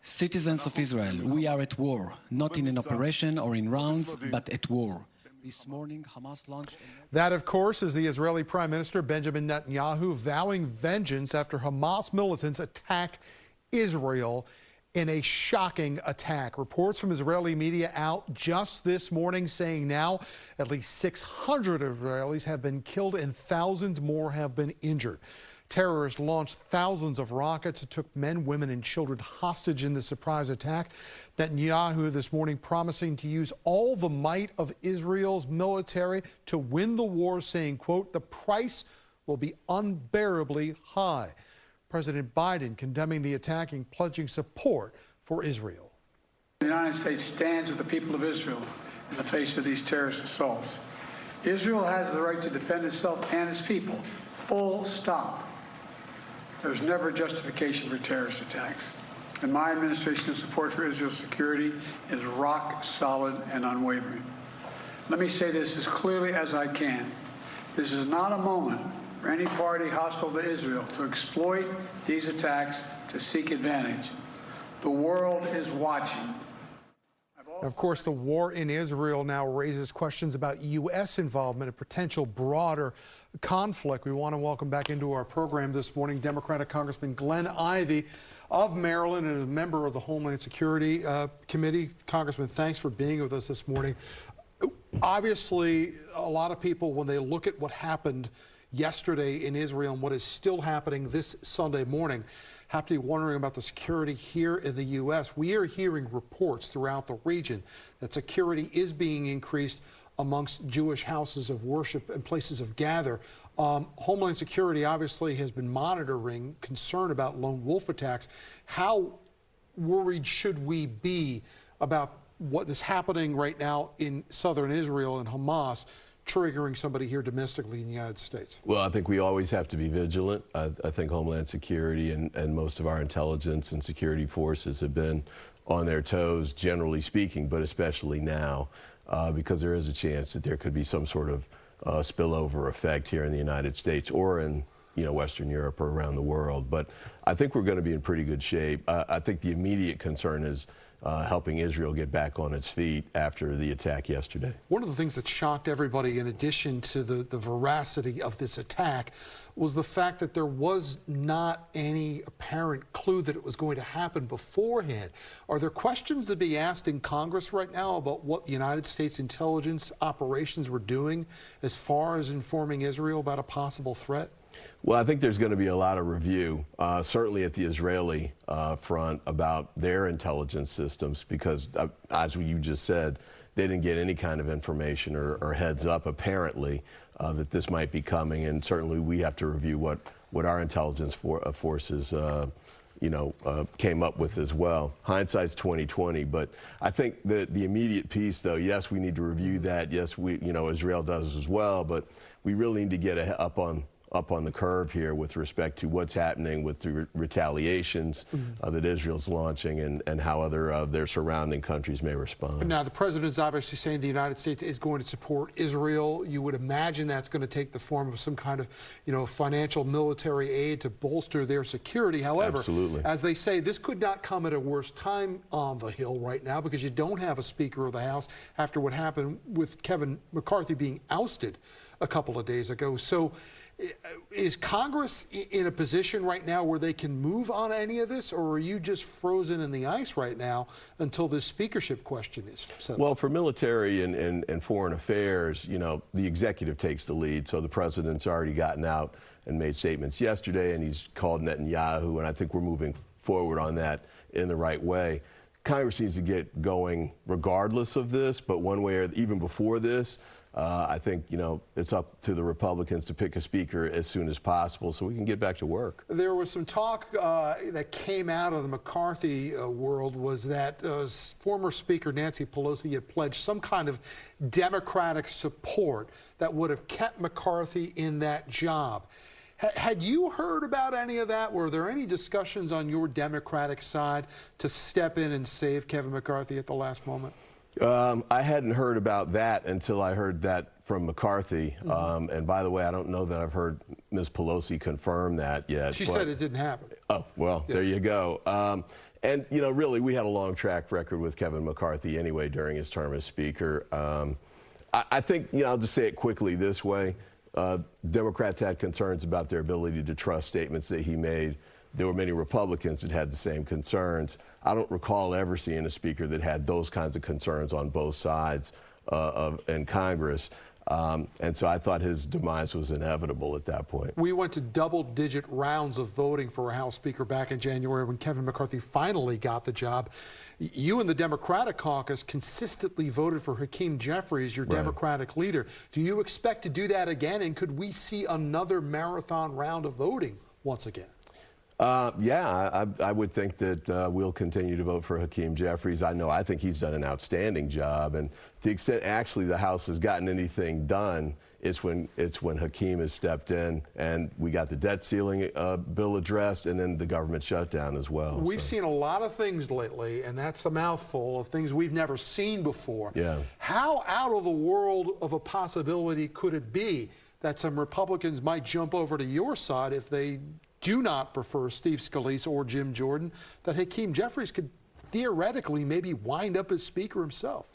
Citizens of Israel, we are at war, not in an operation or in rounds, but at war. This morning, Hamas launched... That, of course, is the Israeli Prime Minister Benjamin Netanyahu vowing vengeance after Hamas militants attacked Israel in a shocking attack. Reports from Israeli media out just this morning saying now at least 600 Israelis have been killed and thousands more have been injured. Terrorists launched thousands of rockets and took men, women, and children hostage in the surprise attack. Netanyahu this morning promising to use all the might of Israel's military to win the war, saying, quote, the price will be unbearably high. President Biden condemning the attack and pledging support for Israel. The United States stands with the people of Israel in the face of these terrorist assaults. Israel has the right to defend itself and its people, full stop. There's never justification for terrorist attacks. And my administration's support for Israel's security is rock solid and unwavering. Let me say this as clearly as I can. This is not a moment for any party hostile to Israel to exploit these attacks to seek advantage. The world is watching. Of course, the war in Israel now raises questions about U.S. involvement in potential broader conflict. We want to welcome back into our program this morning Democratic Congressman Glenn Ivey of Maryland and a member of the Homeland Security Committee. Congressman, thanks for being with us this morning. Obviously, a lot of people, when they look at what happened yesterday in Israel and what is still happening this Sunday morning, have to be wondering about the security here in the U.S. We are hearing reports throughout the region that security is being increased amongst Jewish houses of worship and places of gather. Homeland Security obviously has been monitoring concern about lone wolf attacks. How worried should we be about what is happening right now in southern Israel and Hamas triggering somebody here domestically in the United States? Well, I think we always have to be vigilant. I think Homeland Security and most of our intelligence and security forces have been on their toes, generally speaking, but especially now, because there is a chance that there could be some sort of spillover effect here in the United States or in Western Europe or around the world. But I think we're going to be in pretty good shape. I think the immediate concern is helping Israel get back on its feet after the attack yesterday. One of the things that shocked everybody, in addition to the veracity of this attack, was the fact that there was not any apparent clue that it was going to happen beforehand. Are there questions to be asked in Congress right now about what the United States intelligence operations were doing as far as informing Israel about a possible threat? Well, I think there's going to be a lot of review, certainly at the Israeli front, about their intelligence systems, because as you just said, they didn't get any kind of information or heads up, apparently, that this might be coming. And certainly we have to review what our intelligence forces came up with as well. Hindsight's 20/20, but I think that the immediate piece, though, yes, we need to review that. Yes, Israel does as well, but we really need to get up on the curve here with respect to what's happening with the retaliations that Israel's launching and how other their surrounding countries may respond. Now, the president is obviously saying the United States is going to support Israel. You would imagine that's going to take the form of some kind of, financial military aid to bolster their security. However, absolutely, as they say, this could not come at a worse time on the Hill right now, because you don't have a Speaker of the House after what happened with Kevin McCarthy being ousted a couple of days ago. So is Congress in a position right now where they can move on any of this, or are you just frozen in the ice right now until this speakership question is settled? Well, for military and foreign affairs, the executive takes the lead. So the president's already gotten out and made statements yesterday, and he's called Netanyahu, and I think we're moving forward on that in the right way. Congress needs to get going regardless of this, but one way or even before this, I think, it's up to the Republicans to pick a speaker as soon as possible so we can get back to work. There was some talk that came out of the McCarthy world, was that former Speaker Nancy Pelosi had pledged some kind of Democratic support that would have kept McCarthy in that job. Had you heard about any of that? Were there any discussions on your Democratic side to step in and save Kevin McCarthy at the last moment? I hadn't heard about that until I heard that from McCarthy. And by the way, I don't know that I've heard Ms. Pelosi confirm that yet. She said it didn't happen. Oh, well, there you go. And, you know, really, we had a long track record with Kevin McCarthy anyway during his term as Speaker. I think, you know, I'll just say it quickly this way. Democrats had concerns about their ability to trust statements that he made. There were many Republicans that had the same concerns. I don't recall ever seeing a speaker that had those kinds of concerns on both sides in Congress. And so I thought his demise was inevitable at that point. We went to double-digit rounds of voting for a House Speaker back in January when Kevin McCarthy finally got the job. You and the Democratic caucus consistently voted for Hakeem Jeffries, your Democratic leader. Do you expect to do that again, and could we see another marathon round of voting once again? Yeah, I would think that we'll continue to vote for Hakeem Jeffries. I think he's done an outstanding job, and to the extent actually the House has gotten anything done, it's when Hakeem has stepped in, and we got the debt ceiling bill addressed, and then the government shutdown as well. We've seen a lot of things lately, and that's a mouthful of things we've never seen before. Yeah. How out of the world of a possibility could it be that some Republicans might jump over to your side if they do not prefer Steve Scalise or Jim Jordan, that Hakeem Jeffries could theoretically maybe wind up as Speaker himself?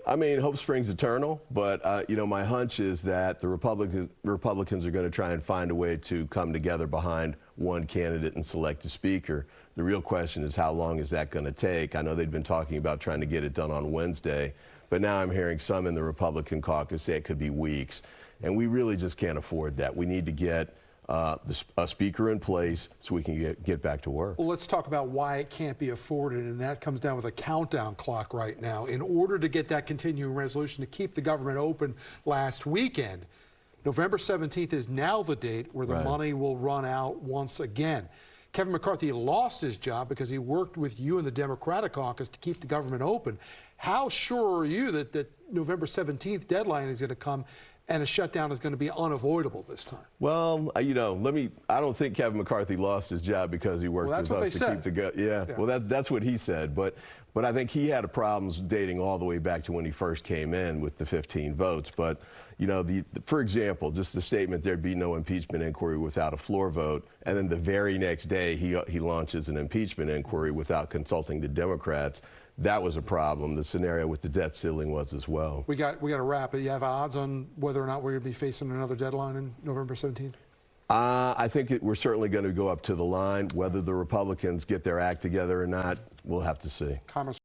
I mean, hope springs eternal, but you know, my hunch is that the Republicans are going to try and find a way to come together behind one candidate and select a Speaker. The real question is, how long is that going to take? I know they've been talking about trying to get it done on Wednesday, but now I'm hearing some in the Republican caucus say it could be weeks, and we really just can't afford that. We need to get a speaker in place so we can get back to work. Well, let's talk about why it can't be afforded, and that comes down with a countdown clock right now. In order to get that continuing resolution to keep the government open last weekend, November 17th is now the date where the money will run out once again. Kevin McCarthy lost his job because he worked with you and the Democratic caucus to keep the government open. How sure are you that November 17th deadline is going to come and a shutdown is going to be unavoidable this time? Well, you know, I don't think Kevin McCarthy lost his job because he worked with us to keep the yeah. Well, that's what he said, but I think he had problems dating all the way back to when he first came in with the 15 votes. But, you know, for example, just the statement there'd be no impeachment inquiry without a floor vote, and then the very next day he launches an impeachment inquiry without consulting the Democrats. That was a problem. The scenario with the debt ceiling was as well. We got to wrap it. You have odds on whether or not we're going to be facing another deadline in November 17th? I think we're certainly going to go up to the line. Whether the Republicans get their act together or not, we'll have to see.